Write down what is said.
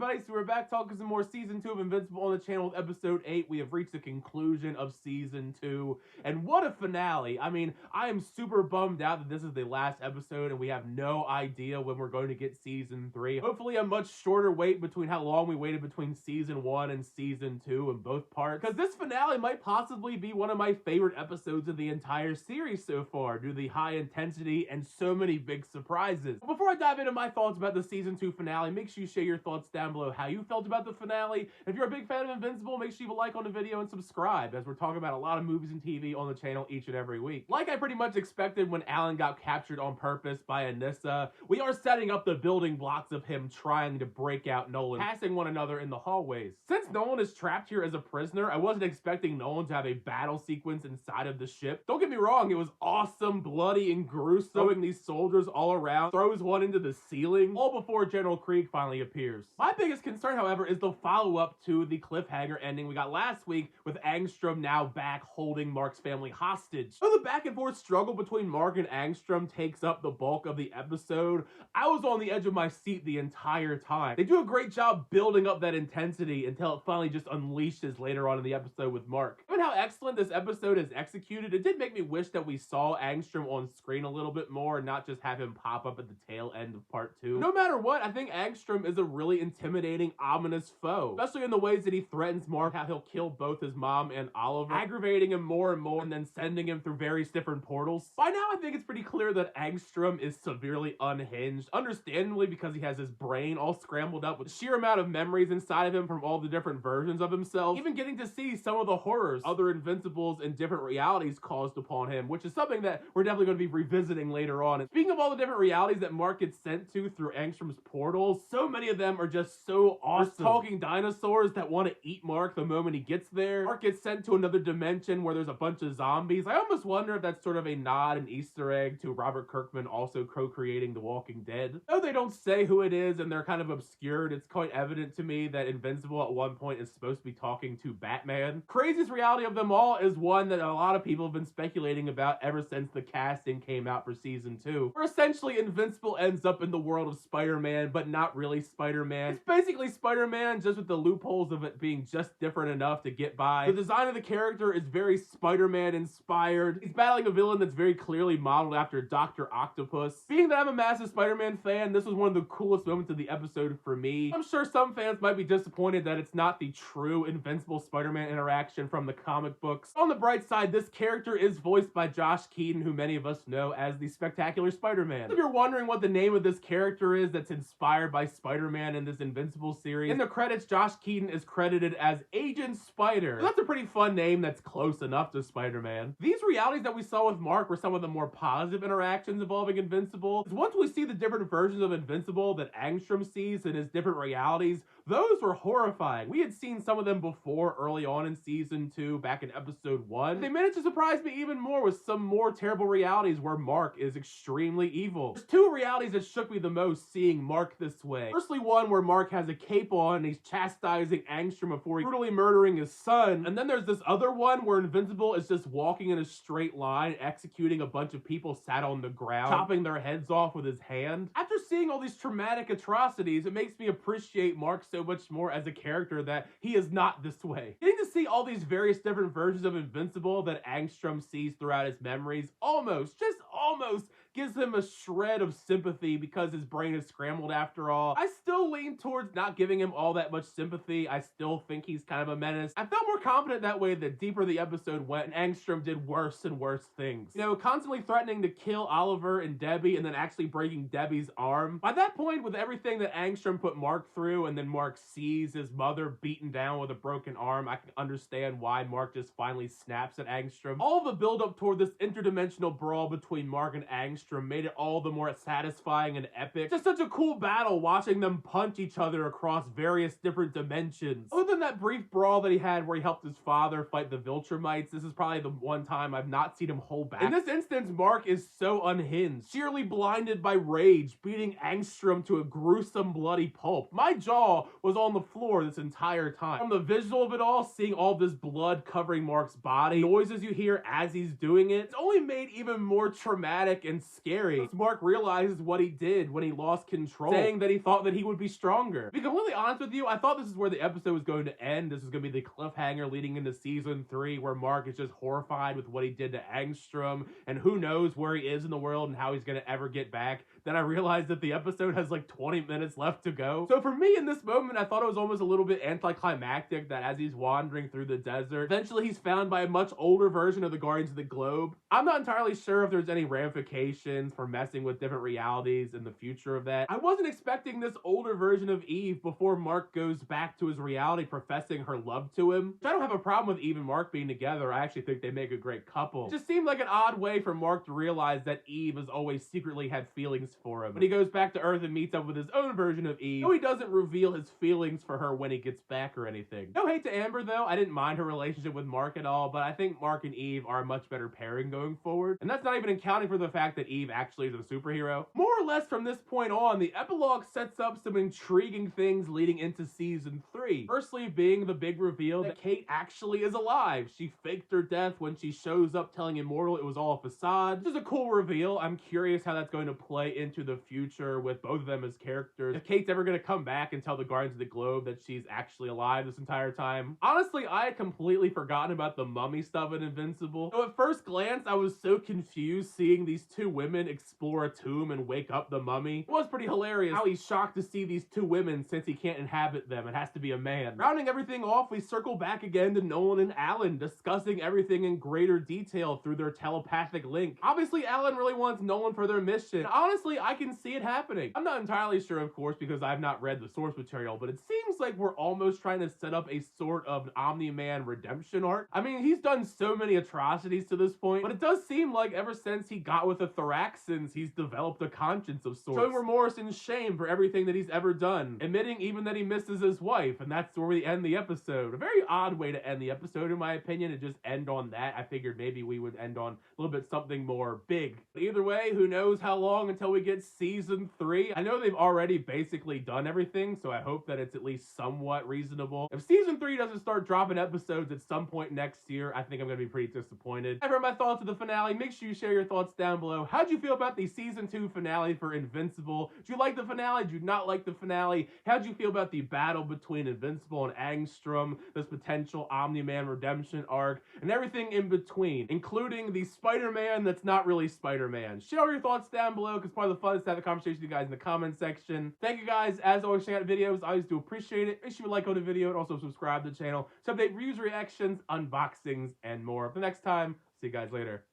everybody, so we're back talking some more Season 2 of Invincible on the channel with Episode 8. We have reached the conclusion of Season 2, and what a finale. I mean, I am super bummed out that this is the last episode and we have no idea when we're going to get Season 3. Hopefully a much shorter wait between how long we waited between Season 1 and Season 2 in both parts, because this finale might possibly be one of my favorite episodes of the entire series so far, due to the high intensity and so many big surprises. But before I dive into my thoughts about the Season 2 finale, make sure you share your thoughts down below how you felt about the finale. If you're a big fan of Invincible, make sure you leave a like on the video and subscribe, as we're talking about a lot of movies and TV on the channel each and every week. Like I pretty much expected when Alan got captured on purpose by Anissa, we are setting up the building blocks of him trying to break out Nolan, passing one another in the hallways. Since Nolan is trapped here as a prisoner, I wasn't expecting Nolan to have a battle sequence inside of the ship. Don't get me wrong, it was awesome, bloody, and gruesome, throwing these soldiers all around, throws one into the ceiling, all before General Krieg finally appears. My biggest concern, however, is the follow-up to the cliffhanger ending we got last week, with Angstrom now back holding Mark's family hostage. So the back and forth struggle between Mark and Angstrom takes up the bulk of the episode. I was on the edge of my seat the entire time. They do a great job building up that intensity until it finally just unleashes later on in the episode with Mark. Given how excellent this episode is executed, it did make me wish that we saw Angstrom on screen a little bit more and not just have him pop up at the tail end of part 2. No matter what, I think Angstrom is a really intimidating, ominous foe, especially in the ways that he threatens Mark, how he'll kill both his mom and Oliver, aggravating him more and more and then sending him through various different portals. By now, I think it's pretty clear that Angstrom is severely unhinged, understandably because he has his brain all scrambled up with the sheer amount of memories inside of him from all the different versions of himself, even getting to see some of the horrors other Invincibles in different realities caused upon him, which is something that we're definitely going to be revisiting later on. And speaking of all the different realities that Mark gets sent to through Angstrom's portals, so many of them are just so awesome. There's talking dinosaurs that want to eat Mark the moment he gets there. Mark gets sent to another dimension where there's a bunch of zombies. I almost wonder if that's sort of a nod, an Easter egg to Robert Kirkman also co-creating The Walking Dead. Though they don't say who it is and they're kind of obscured, it's quite evident to me that Invincible at one point is supposed to be talking to Batman. Craziest reality of them all is one that a lot of people have been speculating about ever since the casting came out for Season 2, where essentially Invincible ends up in the world of Spider-Man, but not really Spider-Man. It's basically Spider-Man, just with the loopholes of it being just different enough to get by. The design of the character is very Spider-Man inspired. He's battling a villain that's very clearly modeled after Dr. Octopus. Being that I'm a massive Spider-Man fan, this was one of the coolest moments of the episode for me. I'm sure some fans might be disappointed that it's not the true Invincible Spider-Man interaction from the comic books. On the bright side, this character is voiced by Josh Keaton, who many of us know as the Spectacular Spider-Man. If you're wondering what the name of this character is that's inspired by Spider-Man in this Invincible series, in the credits, Josh Keaton is credited as Agent Spider. So that's a pretty fun name that's close enough to Spider-Man. These realities that we saw with Mark were some of the more positive interactions involving Invincible. Once we see the different versions of Invincible that Angstrom sees in his different realities, those were horrifying. We had seen some of them before early on in Season 2, back in Episode 1. They managed to surprise me even more with some more terrible realities where Mark is extremely evil. There's two realities that shook me the most seeing Mark this way. Firstly, one where Mark has a cape on and he's chastising Angstrom before brutally murdering his son. And then there's this other one where Invincible is just walking in a straight line, executing a bunch of people sat on the ground, chopping their heads off with his hand. After seeing all these traumatic atrocities, it makes me appreciate Mark so much more as a character that he is not this way. Getting to see all these various different versions of Invincible that Angstrom sees throughout his memories just almost gives him a shred of sympathy because his brain is scrambled after all. I still lean towards not giving him all that much sympathy. I still think he's kind of a menace. I felt more confident that way the deeper the episode went and Angstrom did worse and worse things. You know, constantly threatening to kill Oliver and Debbie and then actually breaking Debbie's arm. By that point, with everything that Angstrom put Mark through and then Mark sees his mother beaten down with a broken arm, I can understand why Mark just finally snaps at Angstrom. All the build up toward this interdimensional brawl between Mark and Angstrom made it all the more satisfying and epic. Just such a cool battle watching them punch each other across various different dimensions. Other than that brief brawl that he had where he helped his father fight the Viltrumites, this is probably the one time I've not seen him hold back. In this instance, Mark is so unhinged, sheerly blinded by rage, beating Angstrom to a gruesome bloody pulp. My jaw was on the floor this entire time. From the visual of it all, seeing all this blood covering Mark's body, noises you hear as he's doing it, it's only made even more traumatic dramatic and scary. Mark realizes what he did when he lost control, saying that he thought that he would be stronger. To be completely honest with you, I thought this is where the episode was going to end. This was going to be the cliffhanger leading into season 3, where Mark is just horrified with what he did to Angstrom, and who knows where he is in the world and how he's going to ever get back. Then I realized that the episode has like 20 minutes left to go. So for me in this moment, I thought it was almost a little bit anticlimactic that as he's wandering through the desert, eventually he's found by a much older version of the Guardians of the Globe. I'm not entirely sure if there's any ramifications for messing with different realities in the future of that. I wasn't expecting this older version of Eve before Mark goes back to his reality professing her love to him. I don't have a problem with Eve and Mark being together. I actually think they make a great couple. It just seemed like an odd way for Mark to realize that Eve has always secretly had feelings for him. But he goes back to Earth and meets up with his own version of Eve, though he doesn't reveal his feelings for her when he gets back or anything. No hate to Amber though, I didn't mind her relationship with Mark at all, but I think Mark and Eve are a much better pairing going forward. And that's not even accounting for the fact that Eve actually is a superhero. More or less from this point on, the epilogue sets up some intriguing things leading into season 3. Firstly being the big reveal that Kate actually is alive. She faked her death when she shows up telling Immortal it was all a facade. This is a cool reveal. I'm curious how that's going to play into the future with both of them as characters. If Kate's ever going to come back and tell the Guardians of the Globe that she's actually alive this entire time. Honestly, I had completely forgotten about the mummy stuff in Invincible. So at first glance, I was so confused seeing these two women explore a tomb and wake up the mummy. It was pretty hilarious how he's shocked to see these two women since he can't inhabit them. It has to be a man. Rounding everything off, we circle back again to Nolan and Alan discussing everything in greater detail through their telepathic link. Obviously, Alan really wants Nolan for their mission. Honestly, I can see it happening. I'm not entirely sure, of course, because I've not read the source material, but it seems like we're almost trying to set up a sort of Omni-Man redemption arc. I mean, he's done so many atrocities to this point, but it does seem like ever since he got with the Thoraxins, he's developed a conscience of sorts, showing remorse and shame for everything that he's ever done, admitting even that he misses his wife, and that's where we end the episode. A very odd way to end the episode, in my opinion, to just end on that. I figured maybe we would end on a little bit something more big. But either way, who knows how long until we get season 3. I know they've already basically done everything, so I hope that it's at least somewhat reasonable. If season 3 doesn't start dropping episodes at some point next year, I think I'm gonna be pretty disappointed. I've heard my thoughts of the finale. Make sure you share your thoughts down below. How'd you feel about the season 2 finale for Invincible? Did you like the finale? Did you not like the finale? How'd you feel about the battle between Invincible and Angstrom, this potential Omni-Man redemption arc, and everything in between, including the Spider-Man that's not really Spider-Man? Share all your thoughts down below, because part of the fun is to have a conversation with you guys in the comment section. Thank you guys, as always, for checking out videos. I always do appreciate it. Make sure you like on the video and also subscribe to the channel to update reviews, reactions, unboxings, and more. For the next time, see you guys later.